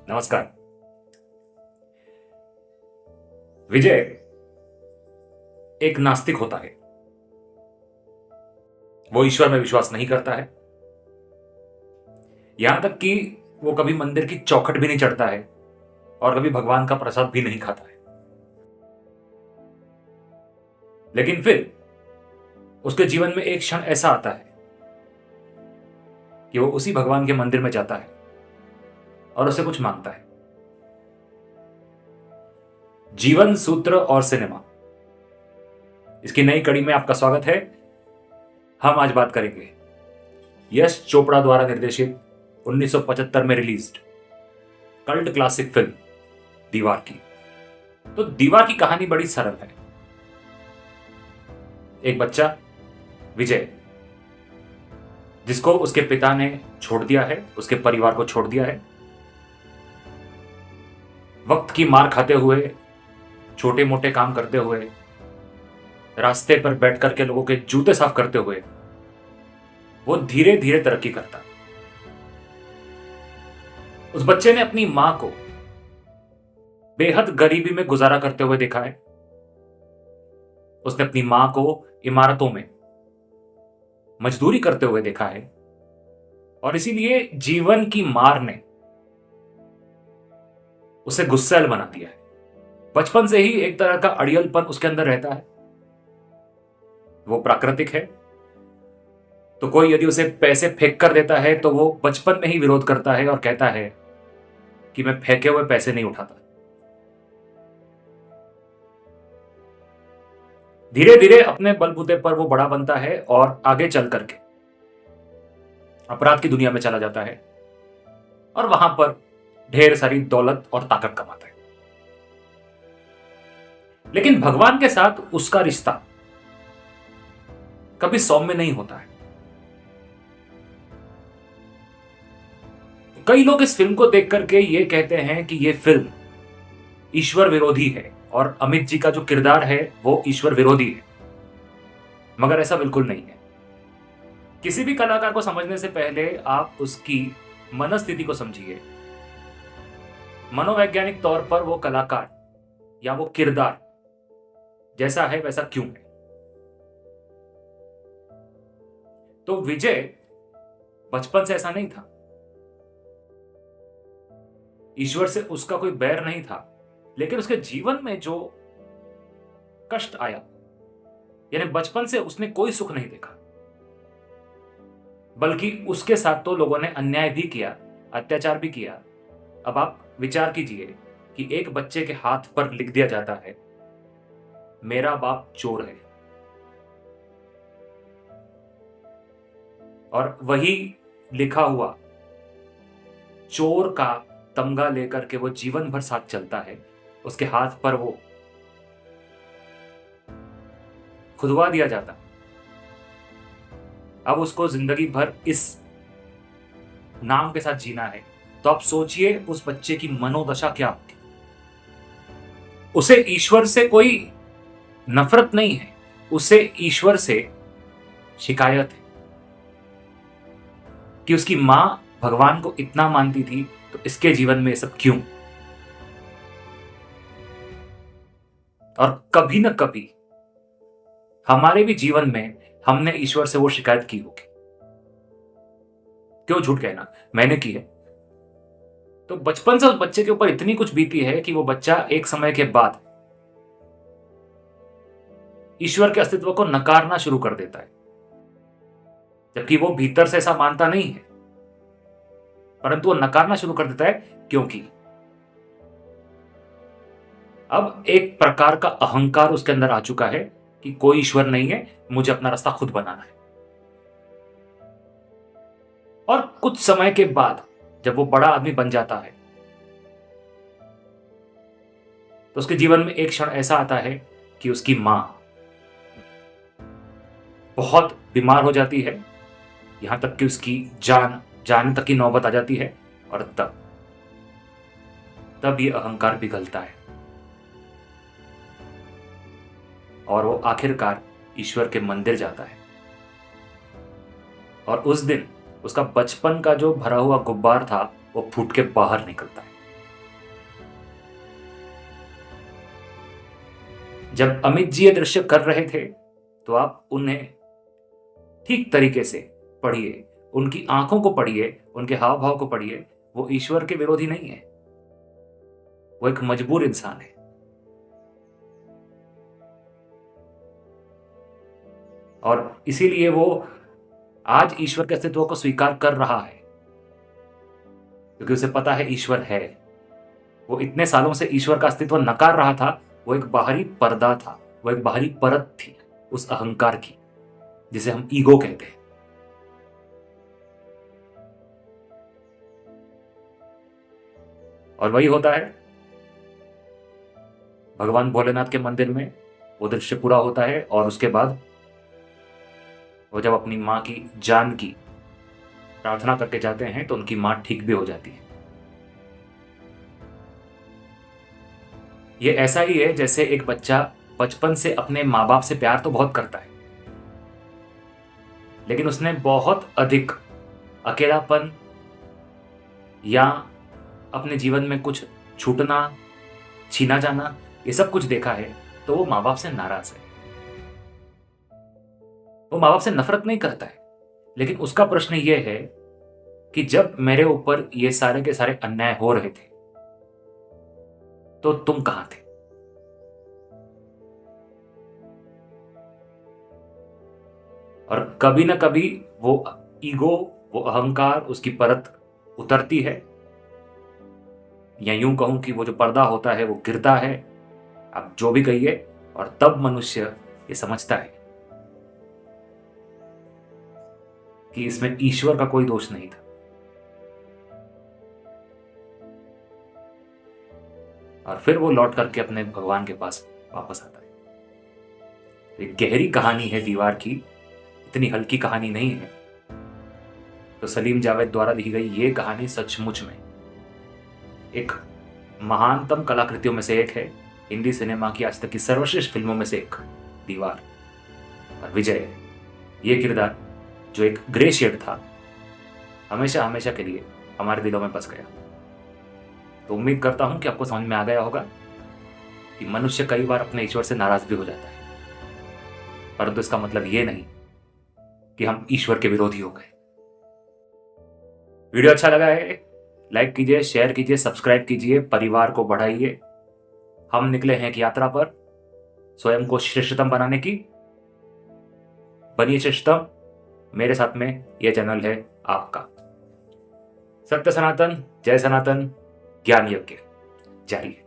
नमस्कार। विजय एक नास्तिक होता है। वो ईश्वर में विश्वास नहीं करता है, यहां तक कि वो कभी मंदिर की चौखट भी नहीं चढ़ता है और कभी भगवान का प्रसाद भी नहीं खाता है। लेकिन फिर उसके जीवन में एक क्षण ऐसा आता है कि वो उसी भगवान के मंदिर में जाता है और उसे कुछ मांगता है। जीवन सूत्र और सिनेमा, इसकी नई कड़ी में आपका स्वागत है। हम आज बात करेंगे यश चोपड़ा द्वारा निर्देशित 1975 में रिलीज्ड कल्ट क्लासिक फिल्म दीवार की। तो दीवार की कहानी बड़ी सरल है। एक बच्चा विजय, जिसको उसके पिता ने छोड़ दिया है, उसके परिवार को छोड़ दिया है, वक्त की मार खाते हुए, छोटे मोटे काम करते हुए, रास्ते पर बैठ करके लोगों के जूते साफ करते हुए वो धीरे धीरे तरक्की करता। उस बच्चे ने अपनी मां को बेहद गरीबी में गुजारा करते हुए देखा है। उसने अपनी मां को इमारतों में मजदूरी करते हुए देखा है और इसीलिए जीवन की मार ने उसे गुस्सैल बना दिया है। बचपन से ही एक तरह का अड़ियलपन उसके अंदर रहता है। वो प्राकृतिक है, तो कोई यदि उसे पैसे फेंक कर देता है तो वो बचपन में ही विरोध करता है और कहता है कि मैं फेंके हुए पैसे नहीं उठाता। धीरे धीरे अपने बलबूते पर वो बड़ा बनता है और आगे चल करके अपराध की दुनिया में चला जाता है और वहां पर ढेर सारी दौलत और ताकत कमाता है। लेकिन भगवान के साथ उसका रिश्ता कभी सौम्य नहीं होता है। कई लोग इस फिल्म को देख करके ये कहते हैं कि ये फिल्म ईश्वर विरोधी है और अमित जी का जो किरदार है वो ईश्वर विरोधी है, मगर ऐसा बिल्कुल नहीं है। किसी भी कलाकार को समझने से पहले आप उसकी मनस्थिति को समझिए। मनोवैज्ञानिक तौर पर वो कलाकार या वो किरदार जैसा है वैसा क्यों है। तो विजय बचपन से ऐसा नहीं था। ईश्वर से उसका कोई बैर नहीं था, लेकिन उसके जीवन में जो कष्ट आया, यानी बचपन से उसने कोई सुख नहीं देखा, बल्कि उसके साथ तो लोगों ने अन्याय भी किया, अत्याचार भी किया। अब आप विचार कीजिए कि एक बच्चे के हाथ पर लिख दिया जाता है, मेरा बाप चोर है, और वही लिखा हुआ चोर का तमगा लेकर के वो जीवन भर साथ चलता है। उसके हाथ पर वो खुदवा दिया जाता। अब उसको जिंदगी भर इस नाम के साथ जीना है। तो आप सोचिए उस बच्चे की मनोदशा क्या होगी। उसे ईश्वर से कोई नफरत नहीं है, उसे ईश्वर से शिकायत है कि उसकी मां भगवान को इतना मानती थी, तो इसके जीवन में सब क्यों। और कभी न कभी हमारे भी जीवन में हमने ईश्वर से वो शिकायत की होगी। क्यों झूठ कहना, मैंने की है। तो बचपन से उस बच्चे के ऊपर इतनी कुछ बीती है कि वो बच्चा एक समय के बाद ईश्वर के अस्तित्व को नकारना शुरू कर देता है, जबकि वो भीतर से ऐसा मानता नहीं है, परंतु वो नकारना शुरू कर देता है। क्योंकि अब एक प्रकार का अहंकार उसके अंदर आ चुका है कि कोई ईश्वर नहीं है, मुझे अपना रास्ता खुद बनाना है। और कुछ समय के बाद जब वो बड़ा आदमी बन जाता है, तो उसके जीवन में एक क्षण ऐसा आता है कि उसकी मां बहुत बीमार हो जाती है, यहां तक कि उसकी जान जाने तक की नौबत आ जाती है। और तब ये अहंकार पिघलता है और वो आखिरकार ईश्वर के मंदिर जाता है। और उस दिन उसका बचपन का जो भरा हुआ गुब्बार था वो फूट के बाहर निकलता है। जब अमित जी ये दृश्य कर रहे थे तो आप उन्हें ठीक तरीके से पढ़िए, उनकी आंखों को पढ़िए, उनके हाव भाव को पढ़िए। वो ईश्वर के विरोधी नहीं है, वो एक मजबूर इंसान है। और इसीलिए वो आज ईश्वर के अस्तित्व को स्वीकार कर रहा है, क्योंकि उसे पता है ईश्वर है। वो इतने सालों से ईश्वर का अस्तित्व नकार रहा था। वो एक बाहरी पर्दा था, वो एक बाहरी परत थी उस अहंकार की, जिसे हम ईगो कहते हैं। और वही होता है भगवान भोलेनाथ के मंदिर में। वो दृश्य पूरा होता है और उसके बाद वो जब अपनी मां की जान की प्रार्थना करके जाते हैं तो उनकी मां ठीक भी हो जाती है। ये ऐसा ही है जैसे एक बच्चा बचपन से अपने माँ बाप से प्यार तो बहुत करता है, लेकिन उसने बहुत अधिक अकेलापन या अपने जीवन में कुछ छूटना, छीना जाना, ये सब कुछ देखा है, तो वो माँ बाप से नाराज है। वो माँ बाप से नफरत नहीं करता है, लेकिन उसका प्रश्न ये है कि जब मेरे ऊपर ये सारे के सारे अन्याय हो रहे थे तो तुम कहां थे? और कभी ना कभी वो ईगो, वो अहंकार, उसकी परत उतरती है, या यूं कहूं कि वो जो पर्दा होता है वो गिरता है, आप जो भी कहिए। और तब मनुष्य ये समझता है कि इसमें ईश्वर का कोई दोष नहीं था। और फिर वो लौट करके अपने भगवान के पास वापस आता है। एक गहरी कहानी है दीवार की, इतनी हल्की कहानी नहीं है। तो सलीम जावेद द्वारा लिखी गई ये कहानी सचमुच में एक महानतम कलाकृतियों में से एक है। हिंदी सिनेमा की आज तक की सर्वश्रेष्ठ फिल्मों में से एक दीवार। और विजय, ये किरदार जो एक ग्रे शेड था, हमेशा हमेशा के लिए हमारे दिलों में बस गया। तो उम्मीद करता हूं कि आपको समझ में आ गया होगा कि मनुष्य कई बार अपने ईश्वर से नाराज भी हो जाता है, परंतु इसका मतलब ये नहीं कि हम ईश्वर के विरोधी हो गए। वीडियो अच्छा लगा है, लाइक कीजिए, शेयर कीजिए, सब्सक्राइब कीजिए, परिवार को बढ़ाइए। हम निकले हैं एक यात्रा पर स्वयं को श्रेष्ठतम बनाने की। बनिए श्रेष्ठतम। मेरे साथ में यह चैनल है आपका। सत्य सनातन, जय सनातन, ज्ञान यज्ञ जारी है।